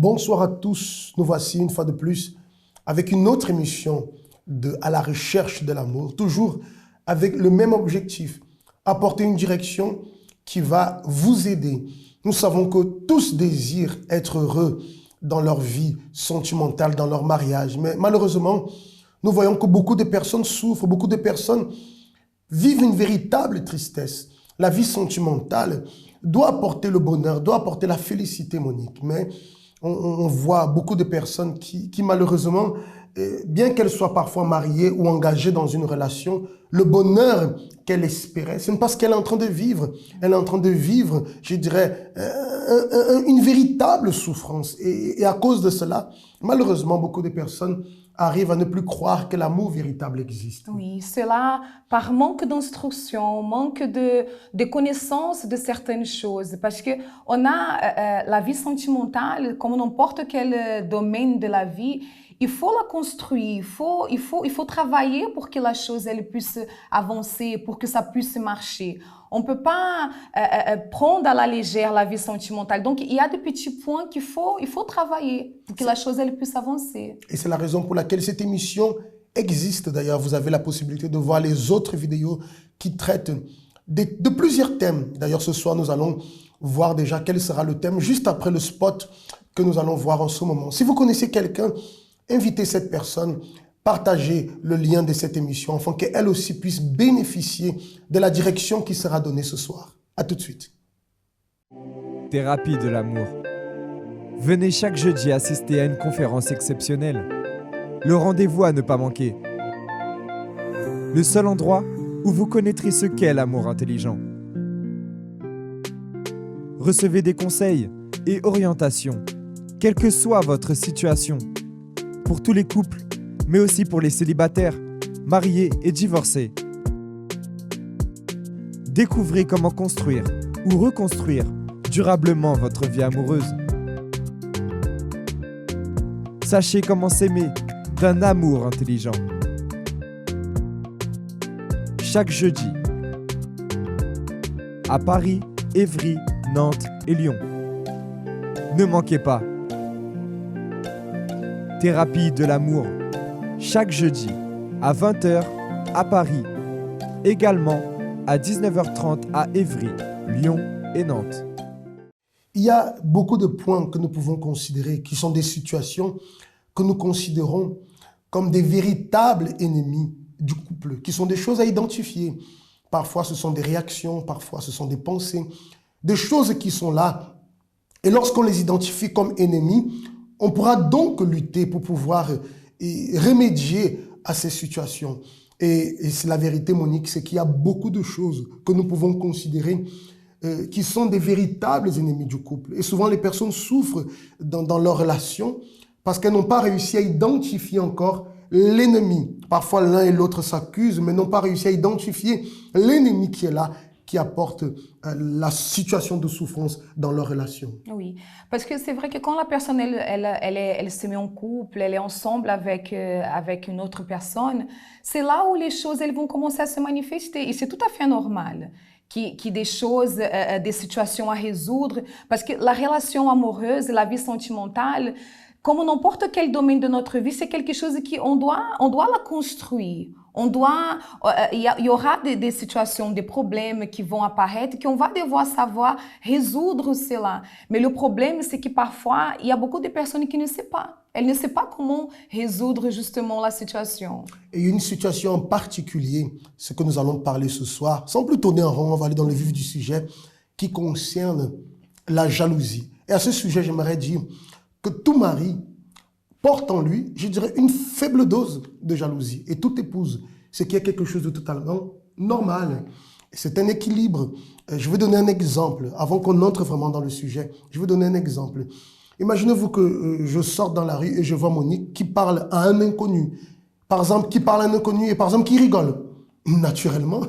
Bonsoir à tous, nous voici une fois de plus avec une autre émission de À la recherche de l'amour, toujours avec le même objectif, apporter une direction qui va vous aider. Nous savons que tous désirent être heureux dans leur vie sentimentale, dans leur mariage, mais malheureusement, nous voyons que beaucoup de personnes souffrent, beaucoup de personnes vivent une véritable tristesse. La vie sentimentale doit apporter le bonheur, doit apporter la félicité, Monique, mais on voit beaucoup de personnes qui malheureusement, bien qu'elles soient parfois mariées ou engagées dans une relation, le bonheur qu'elle espérait, ce n'est pas ce qu'elle est en train de vivre. Elle est en train de vivre, je dirais, une véritable souffrance. Et à cause de cela, malheureusement, beaucoup de personnes arrivent à ne plus croire que l'amour véritable existe. Oui, cela par manque d'instruction, manque de connaissance de certaines choses. Parce qu'on a la vie sentimentale, comme n'importe quel domaine de la vie, il faut la construire, il faut travailler pour que la chose elle puisse avancer, pour que ça puisse marcher. On ne peut pas prendre à la légère la vie sentimentale. Donc, il y a des petits points qu'il faut travailler pour que la chose elle puisse avancer. Et c'est la raison pour laquelle cette émission existe. D'ailleurs, vous avez la possibilité de voir les autres vidéos qui traitent de plusieurs thèmes. D'ailleurs, ce soir, nous allons voir déjà quel sera le thème juste après le spot que nous allons voir en ce moment. Si vous connaissez quelqu'un, invitez cette personne, partagez le lien de cette émission afin qu'elle aussi puisse bénéficier de la direction qui sera donnée ce soir. À tout de suite. Thérapie de l'amour. Venez chaque jeudi assister à une conférence exceptionnelle. Le rendez-vous à ne pas manquer. Le seul endroit où vous connaîtrez ce qu'est l'amour intelligent. Recevez des conseils et orientations, quelle que soit votre situation. Pour tous les couples, mais aussi pour les célibataires, mariés et divorcés. Découvrez comment construire ou reconstruire durablement votre vie amoureuse. Sachez comment s'aimer d'un amour intelligent. Chaque jeudi, à Paris, Évry, Nantes et Lyon. Ne manquez pas. Thérapie de l'amour, chaque jeudi à 20h à Paris, également à 19h30 à Évry, Lyon et Nantes. Il y a beaucoup de points que nous pouvons considérer, qui sont des situations que nous considérons comme des véritables ennemis du couple, qui sont des choses à identifier. Parfois, ce sont des réactions, parfois, ce sont des pensées, des choses qui sont là. Et lorsqu'on les identifie comme ennemis, on pourra donc lutter pour pouvoir remédier à ces situations. Et c'est la vérité, Monique, c'est qu'il y a beaucoup de choses que nous pouvons considérer qui sont des véritables ennemis du couple. Et souvent, les personnes souffrent dans leur relation parce qu'elles n'ont pas réussi à identifier encore l'ennemi. Parfois, l'un et l'autre s'accusent, mais n'ont pas réussi à identifier l'ennemi qui est là, qui apporte la situation de souffrance dans leur relation. Oui, parce que c'est vrai que quand la personne elle se met en couple, elle est ensemble avec une autre personne, c'est là où les choses elles vont commencer à se manifester. Et c'est tout à fait normal que des choses, des situations à résoudre, parce que la relation amoureuse, la vie sentimentale, comme n'importe quel domaine de notre vie, c'est quelque chose qu'on doit la construire. Il y aura des situations, des problèmes qui vont apparaître, qu'on va devoir savoir résoudre cela. Mais le problème, c'est que parfois, il y a beaucoup de personnes qui ne savent pas. Elles ne savent pas comment résoudre justement la situation. Et une situation en particulier, ce que nous allons parler ce soir, sans plus tourner en rond, on va aller dans le vif du sujet, qui concerne la jalousie. Et à ce sujet, j'aimerais dire que tout mari porte en lui, je dirais, une faible dose de jalousie. Et toute épouse, ce qui est quelque chose de totalement normal. C'est un équilibre. Je vais donner un exemple, avant qu'on entre vraiment dans le sujet. Je vais donner un exemple. Imaginez-vous que je sorte dans la rue et je vois Monique qui parle à un inconnu. Par exemple, qui parle à un inconnu et par exemple qui rigole. Naturellement,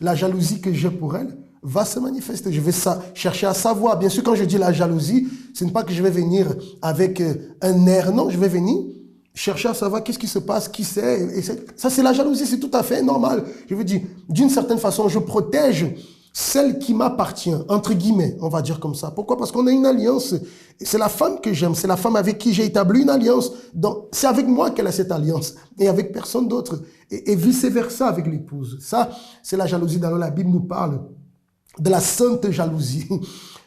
la jalousie que j'ai pour elle va se manifester. Je vais chercher à savoir. Bien sûr, quand je dis la jalousie, ce n'est pas que je vais venir avec un air. Non, je vais venir chercher à savoir qu'est-ce qui se passe, qui c'est. Et ça, c'est la jalousie, c'est tout à fait normal. Je veux dire, d'une certaine façon, je protège celle qui m'appartient, entre guillemets, on va dire comme ça. Pourquoi? Parce qu'on a une alliance. C'est la femme que j'aime, c'est la femme avec qui j'ai établi une alliance. Donc, c'est avec moi qu'elle a cette alliance et avec personne d'autre. Et vice-versa avec l'épouse. Ça, c'est la jalousie. Dans la Bible nous parle de la sainte jalousie.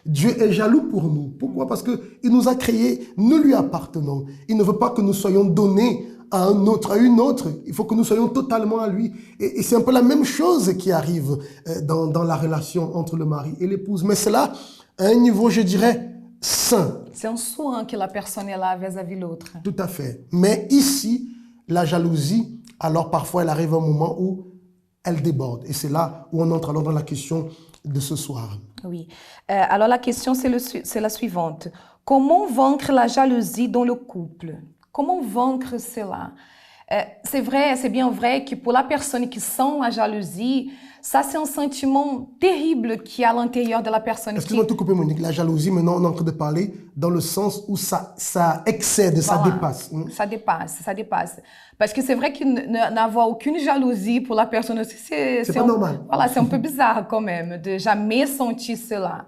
Dieu est jaloux pour nous. Pourquoi? Parce qu'il nous a créés, nous lui appartenons. Il ne veut pas que nous soyons donnés à un autre, à une autre. Il faut que nous soyons totalement à lui. Et c'est un peu la même chose qui arrive dans la relation entre le mari et l'épouse. Mais c'est là, à un niveau, je dirais, sain. C'est un soin que la personne est là vis-à-vis de l'autre. Tout à fait. Mais ici, la jalousie, alors parfois, elle arrive à un moment où elle déborde. Et c'est là où on entre alors dans la question de ce soir. Oui. Alors la question, c'est la suivante. Comment vaincre la jalousie dans le couple? Comment vaincre cela? C'est vrai, c'est bien vrai que pour la personne qui sent la jalousie, ça c'est un sentiment terrible qui est à l'intérieur de la personne. Excuse-moi de te couper, Monique. La jalousie, maintenant, on est en train de parler dans le sens où ça excède, ça dépasse. Ça dépasse. Parce que c'est vrai que n'avoir aucune jalousie pour la personne aussi, c'est pas normal. Voilà, c'est un peu bizarre quand même, de jamais sentir cela.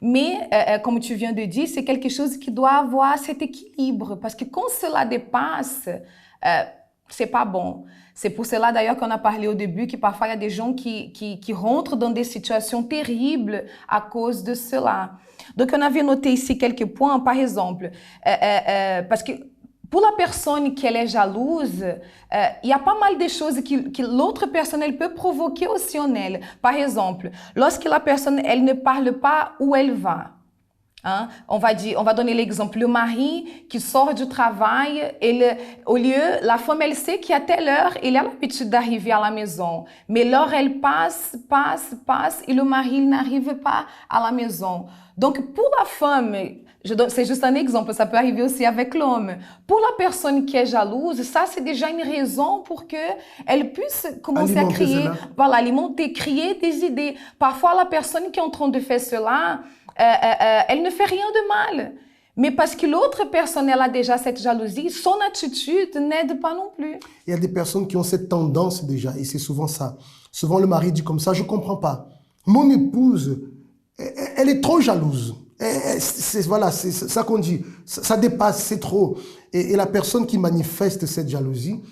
Mais, comme tu viens de dire, c'est quelque chose qui doit avoir cet équilibre. Parce que quand cela dépasse, c'est pas bon. C'est pour cela d'ailleurs qu'on a parlé au début que parfois il y a des gens qui rentrent dans des situations terribles à cause de cela. Donc on avait noté ici quelques points, par exemple, parce que pour la personne qui elle est jalouse, il y a pas mal de choses que l'autre personne elle peut provoquer aussi en elle. Par exemple, lorsque la personne elle ne parle pas où elle va. Hein? On va donner l'exemple, le mari qui sort du travail, la femme elle sait qu'à telle heure, il a l'habitude d'arriver à la maison. Mais l'heure elle passe, et le mari il n'arrive pas à la maison. Donc pour la femme, c'est juste un exemple, ça peut arriver aussi avec l'homme. Pour la personne qui est jalouse, ça c'est déjà une raison pour qu'elle puisse commencer à alimenter, créer des idées. Parfois la personne qui est en train de faire cela, elle ne fait rien de mal. Mais parce que l'autre personne, elle a déjà cette jalousie, son attitude n'aide pas non plus. Il y a des personnes qui ont cette tendance déjà, et c'est souvent ça. Souvent le mari dit comme ça, je ne comprends pas. Mon épouse, elle est trop jalouse. Voilà, c'est ça qu'on dit. Ça dépasse, c'est trop. Et la personne qui manifeste cette jalousie,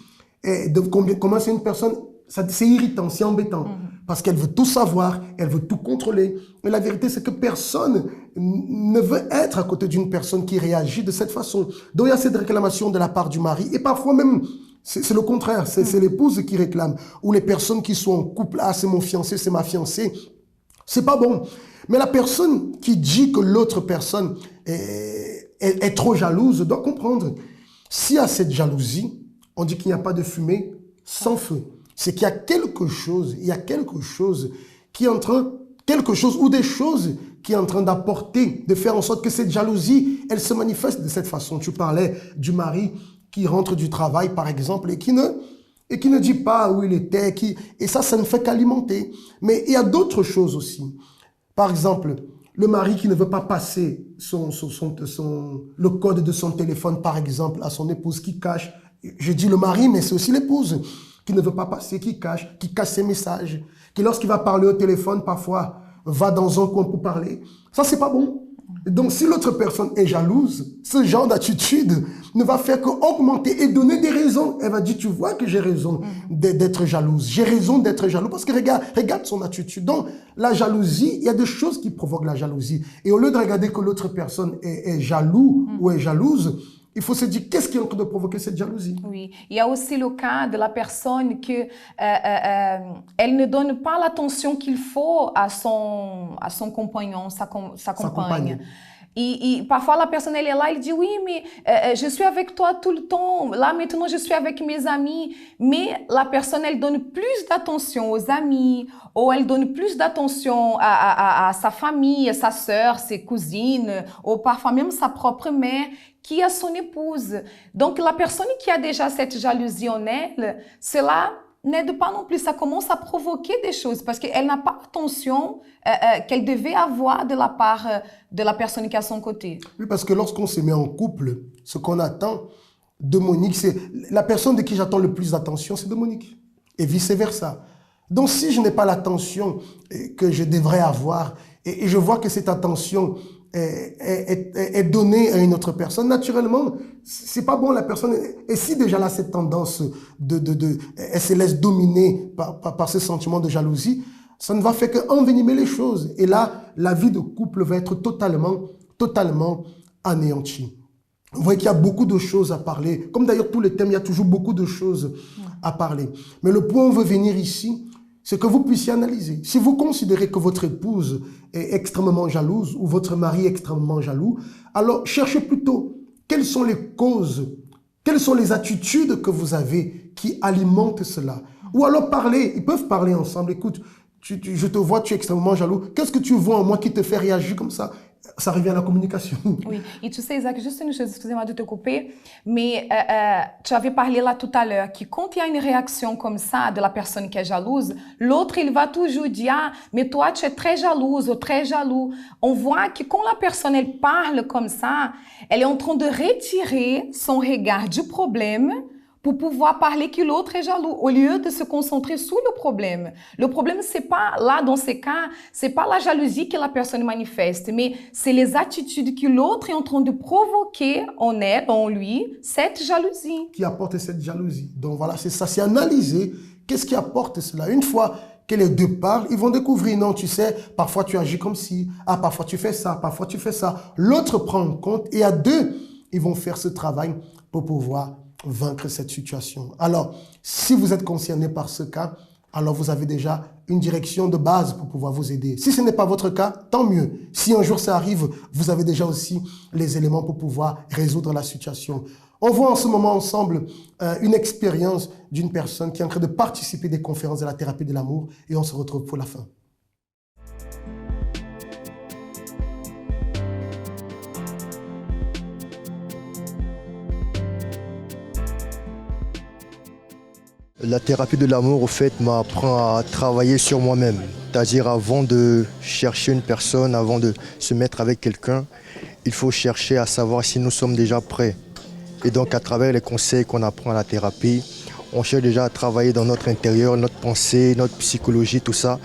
comment c'est une personne, c'est irritant, c'est embêtant. Parce qu'elle veut tout savoir, elle veut tout contrôler. Mais la vérité, c'est que personne ne veut être à côté d'une personne qui réagit de cette façon. Donc il y a cette réclamation de la part du mari. Et parfois même, c'est le contraire. C'est l'épouse qui réclame. Ou les personnes qui sont en couple, ah c'est mon fiancé, c'est ma fiancée. C'est pas bon. Mais la personne qui dit que l'autre personne est trop jalouse doit comprendre. S'il y a cette jalousie, on dit qu'il n'y a pas de fumée sans feu. C'est qu'il y a quelque chose, qui est en train, ou des choses qui est en train d'apporter, de faire en sorte que cette jalousie, elle se manifeste de cette façon. Tu parlais du mari qui rentre du travail, par exemple, et qui ne dit pas où il était, et ça ne fait qu'alimenter. Mais il y a d'autres choses aussi. Par exemple, le mari qui ne veut pas passer le code de son téléphone, par exemple, à son épouse, qui cache. Je dis le mari, mais c'est aussi l'épouse qui ne veut pas passer, qui cache ses messages, qui lorsqu'il va parler au téléphone, parfois, va dans un coin pour parler. Ça, c'est pas bon. Donc, si l'autre personne est jalouse, ce genre d'attitude ne va faire qu'augmenter et donner des raisons. Elle va dire, tu vois que j'ai raison d'être jalouse. J'ai raison d'être jaloux parce que regarde son attitude. Donc, la jalousie, il y a des choses qui provoquent la jalousie. Et au lieu de regarder que l'autre personne est jaloux ou est jalouse, il faut se dire, qu'est-ce qui est en train de provoquer cette jalousie? Oui, il y a aussi le cas de la personne que elle ne donne pas l'attention qu'il faut à son compagnon, sa compagne. Et parfois, la personne, elle est là, elle dit, oui, mais je suis avec toi tout le temps. Là, maintenant, je suis avec mes amis. Mais la personne, elle donne plus d'attention aux amis, ou elle donne plus d'attention à sa famille, à sa sœur, ses cousines, ou parfois même sa propre mère, qui a son épouse. Donc, la personne qui a déjà cette jalousie en elle, cela n'aide pas non plus. Ça commence à provoquer des choses parce qu'elle n'a pas l'attention qu'elle devait avoir de la part de la personne qui est à son côté. Oui, parce que lorsqu'on se met en couple, ce qu'on attend de Monique, c'est la personne de qui j'attends le plus d'attention, c'est de Monique. Et vice-versa. Donc si je n'ai pas l'attention que je devrais avoir et je vois que cette attention est donnée à une autre personne, naturellement, c'est pas bon. La personne, et si déjà là cette tendance elle se laisse dominer par ce sentiment de jalousie, ça ne va faire qu'envenimer les choses. Et là, la vie de couple va être totalement anéantie. Vous voyez qu'il y a beaucoup de choses à parler. Comme d'ailleurs tous les thèmes, il y a toujours beaucoup de choses à parler. Mais le point où on veut venir ici, c'est que vous puissiez analyser. Si vous considérez que votre épouse est extrêmement jalouse ou votre mari est extrêmement jaloux, alors cherchez plutôt quelles sont les causes, quelles sont les attitudes que vous avez qui alimentent cela. Ou alors parler, ils peuvent parler ensemble. Écoute, je te vois, tu es extrêmement jaloux. Qu'est-ce que tu vois en moi qui te fait réagir comme ça? Ça revient à la communication. Oui, et tu sais, Isaac, juste une chose, excusez-moi de te couper, mais tu avais parlé là tout à l'heure que quand il y a une réaction comme ça de la personne qui est jalouse, l'autre, il va toujours dire, ah, mais toi, tu es très jalouse ou très jaloux. On voit que quand la personne, elle parle comme ça, elle est en train de retirer son regard du problème pour pouvoir parler que l'autre est jaloux, au lieu de se concentrer sur le problème. Le problème, c'est pas, là, dans ces cas, c'est pas la jalousie que la personne manifeste, mais c'est les attitudes que l'autre est en train de provoquer en elle, en lui, cette jalousie. Qui apporte cette jalousie. Donc voilà, c'est ça, c'est analyser qu'est-ce qui apporte cela. Une fois que les deux parlent, ils vont découvrir, non, tu sais, parfois tu agis comme si, ah, parfois tu fais ça, parfois tu fais ça. L'autre prend en compte et à deux, ils vont faire ce travail pour pouvoir vaincre cette situation. Alors, si vous êtes concerné par ce cas, alors vous avez déjà une direction de base pour pouvoir vous aider. Si ce n'est pas votre cas, tant mieux. Si un jour ça arrive, vous avez déjà aussi les éléments pour pouvoir résoudre la situation. On voit en ce moment ensemble une expérience d'une personne qui est en train de participer à des conférences de la thérapie de l'amour et on se retrouve pour la fin. La thérapie de l'amour, au fait, m'apprend à travailler sur moi-même. C'est-à-dire, avant de chercher une personne, avant de se mettre avec quelqu'un, il faut chercher à savoir si nous sommes déjà prêts. Et donc, à travers les conseils qu'on apprend à la thérapie, on cherche déjà à travailler dans notre intérieur, notre pensée, notre psychologie, tout ça.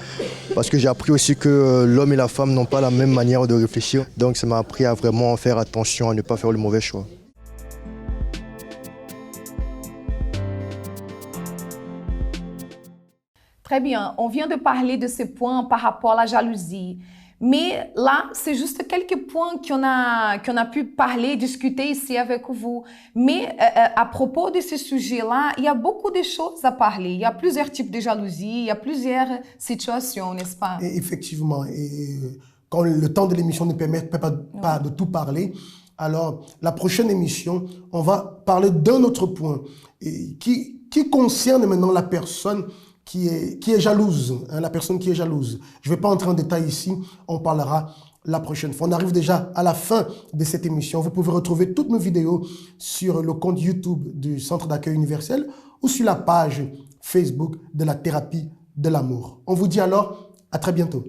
Parce que j'ai appris aussi que l'homme et la femme n'ont pas la même manière de réfléchir. Donc, ça m'a appris à vraiment faire attention, à ne pas faire le mauvais choix. Très bien, on vient de parler de ces points par rapport à la jalousie. Mais là, c'est juste quelques points qu'on a pu parler, discuter ici avec vous. Mais à propos de ce sujet-là, il y a beaucoup de choses à parler. Il y a plusieurs types de jalousie, il y a plusieurs situations, n'est-ce pas? Et effectivement, et quand le temps de l'émission ne permet pas de tout parler, alors la prochaine émission, on va parler d'un autre point qui concerne maintenant la personne qui est jalouse, hein, la personne qui est jalouse. Je ne vais pas entrer en détail ici, on parlera la prochaine fois. On arrive déjà à la fin de cette émission. Vous pouvez retrouver toutes nos vidéos sur le compte YouTube du Centre d'accueil universel ou sur la page Facebook de la thérapie de l'amour. On vous dit alors à très bientôt.